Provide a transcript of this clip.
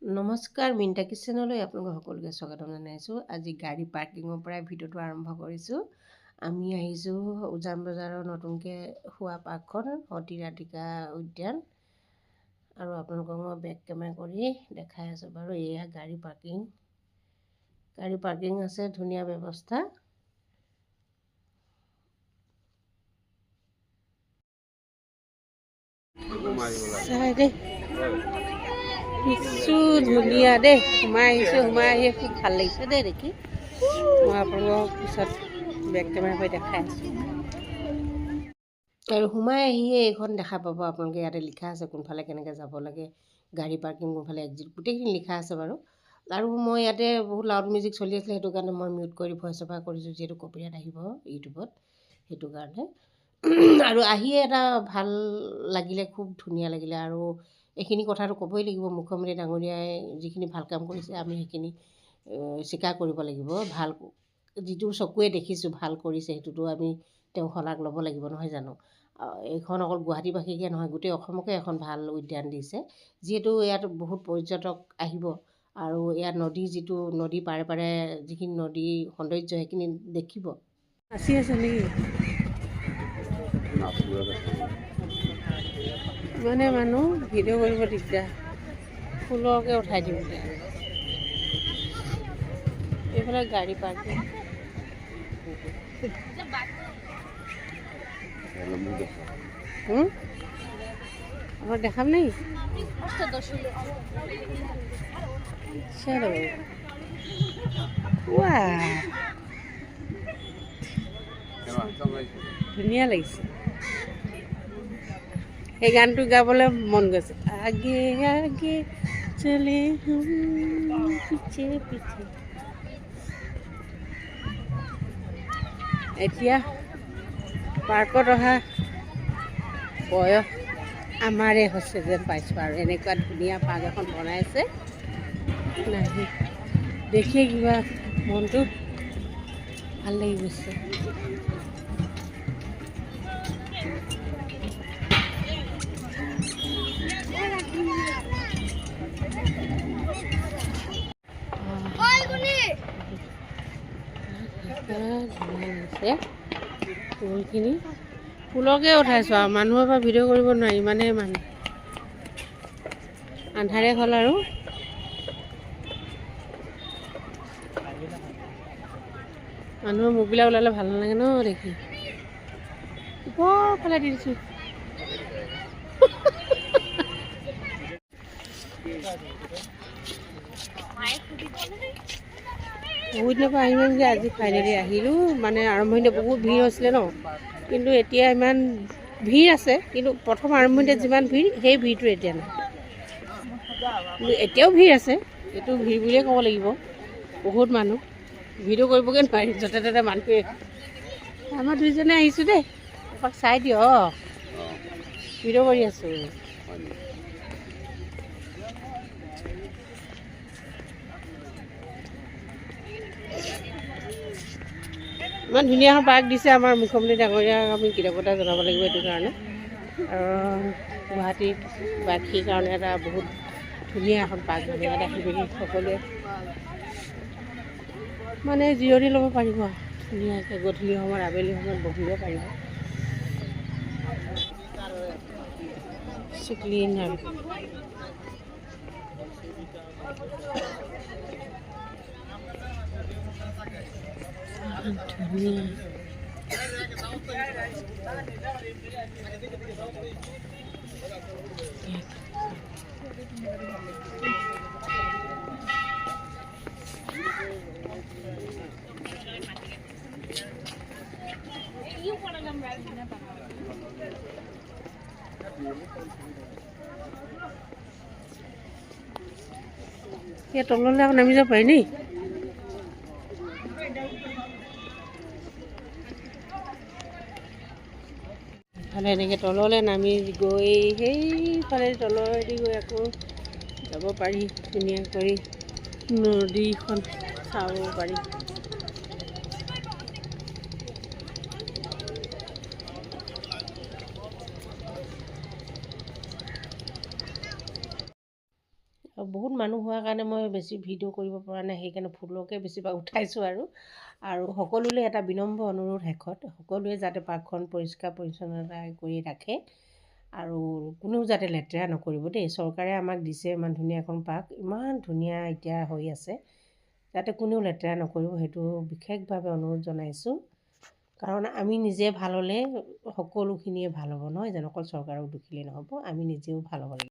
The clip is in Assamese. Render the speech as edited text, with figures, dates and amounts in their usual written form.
নমস্কাৰ, মিণ্টা কিচেনলৈ আপোনালোক সকলোকে স্বাগতম জনাইছোঁ। আজি গাড়ী পাৰ্কিঙৰ পৰাই ভিডিঅ'টো আৰম্ভ কৰিছোঁ। আমি আহিছোঁ উজান বজাৰৰ নতুনকৈ হোৱা পাৰ্কখন সতী ৰাধিকা উদ্যান, আৰু আপোনালোকক মই বেক কেমেৰা কৰি দেখাই আছোঁ বাৰু। এয়া গাড়ী পাৰ্কিং আছে, ধুনীয়া ব্যৱস্থা। কিছু ধুনীয়া দেই, সোমাই আহি খুব ভাল লাগিছে দেই দেখি। মই আপোনালোকক পিছত বেক কেমেৰা কৰি দেখাই আছোঁ। আৰু সোমাই আহিয়ে এইখন দেখা পাব আপোনালোকে। ইয়াতে লিখা আছে কোনফালে কেনেকৈ যাব লাগে, গাড়ী পাৰ্কিং কোনফালে এক্সিট, গোটেইখিনি লিখা আছে বাৰু। আৰু মই ইয়াতে বহুত লাউড মিউজিক চলি আছিলে, সেইটো কাৰণে মই মিউট কৰি ভইচ অভাৰ কৰিছোঁ, যিহেতু কপিৰাইট আহিব ইউটিউবত, সেইটো কাৰণে। আৰু আহিয়ে এটা ভাল লাগিলে, খুব ধুনীয়া লাগিলে। আৰু এইখিনি কথাটো ক'বই লাগিব, মুখ্যমন্ত্ৰী ডাঙৰীয়াই যিখিনি ভাল কাম কৰিছে আমি সেইখিনি স্বীকাৰ কৰিব লাগিব। ভাল যিটো চকুৱে দেখিছোঁ ভাল কৰিছে, সেইটোতো আমি তেওঁ শলাগ ল'ব লাগিব, নহয় জানো? এইখন অকল গুৱাহাটীবাসীকে নহয়, গোটেই অসমকে এখন ভাল উদ্যান দিছে, যিহেতু ইয়াত বহুত পৰ্যটক আহিব। আৰু ইয়াত যিটো নদী পাৰে পাৰে যিখিনি নদীৰ সৌন্দৰ্য সেইখিনি দেখিব। নাচি আছে নেকি? মানে মানুহ ভিডিঅ' কৰিব দিগদাৰ, ফুলকে উঠাই দিম এতিয়া। এইফালে গাড়ী পাৰ্কিং। আমরা দেখাব নেই? চলো। ধুনীয়া লাগিছে। এই গানটো গাবলৈ মন গৈছে। আগে আগে চলে পিছে পিছে। এতিয়া পাৰ্কত অহা বয়স আমাৰে হৈছে যেন পাইছোঁ। আৰু এনেকুৱা ধুনীয়া পাৰ্ক এখন বনাইছে, নাহি দেখিয়ে কিবা মনটো ভাল লাগি গৈছে। ফুলখিনি ফুলকে উঠাইছোঁ আৰু মানুহৰ পৰা ভিডিঅ' কৰিব নোৱাৰি, ইমানেই মানুহ। আন্ধাৰে হ'ল আৰু মানুহৰ মুখবিলাক ওলালে ভাল নালাগে ন দেখি। ওপৰফালে দি দিছোঁ। বহুত দিনৰ পৰা আহিম যে আজি ফাইনেলি আহিলোঁ। মানে আৰম্ভণিতে বহুত ভিৰ হৈছিলে ন, কিন্তু এতিয়া ইমান ভিৰ আছে, কিন্তু প্ৰথম আৰম্ভণিতে যিমান ভিৰ সেই ভিৰটো এতিয়া নাই। কিন্তু এতিয়াও ভিৰ আছে, এইটো ভিৰ বুলিয়ে ক'ব লাগিব। বহুত মানুহ, ভিডিঅ' কৰিবগৈ নোৱাৰি, য'তে ত'তে মানুহে। আমাৰ দুইজনে আহিছোঁ দেই, এপাক চাই দিয়ক, ভিডিঅ' কৰি আছোঁ। ইমান ধুনীয়া এখন পাৰ্ক দিছে আমাৰ মুখ্যমন্ত্ৰী ডাঙৰীয়াক, আমি কৃতজ্ঞতা জনাব লাগিব এইটো কাৰণে। আৰু গুৱাহাটীবাসীৰ কাৰণে এটা বহুত ধুনীয়া এখন পাৰ্ক, ইয়াত আহি মেলি সকলোৱে মানে জিৰণি ল'ব পাৰিব ধুনীয়াকৈ। গধূলি সময়ত আবেলি সময়ত বহিব পাৰিব। ক্লিন আৰু ধুনীয়া। ইয়াত তললৈ আকৌ নামি যাব পাৰি নি? ইফালে এনেকৈ তললৈ নামি গৈ সেইফালে তলেদি গৈ আকৌ যাব পাৰি, ধুনীয়া কৰি নদীখন চাব পাৰি। আৰু বহুত মানুহ হোৱাৰ কাৰণে মই বেছি ভিডিঅ' কৰিব পৰা নাই, সেইকাৰণে ফুলকে বেছিভাগ উঠাইছোঁ আৰু সকলোলৈ এটা বিনম্ৰ অনুৰোধ শেষত, সকলোৱে যাতে পাৰ্কখন পৰিষ্কাৰ পৰিচ্ছন্নতা কৰি ৰাখে আৰু কোনেও যাতে লেতেৰা নকৰিব দেই। চৰকাৰে আমাক দিছে ইমান ধুনীয়া এখন পাৰ্ক, ইমান ধুনীয়া এতিয়া হৈ আছে, যাতে কোনেও লেতেৰা নকৰিব সেইটো বিশেষভাৱে অনুৰোধ জনাইছোঁ। কাৰণ আমি নিজে ভাল হ'লে সকলোখিনিয়ে ভাল হ'ব, নহয় জানো? অকল চৰকাৰক দুখিলেই নহ'ব, আমি নিজেও ভাল হ'ব লাগিব।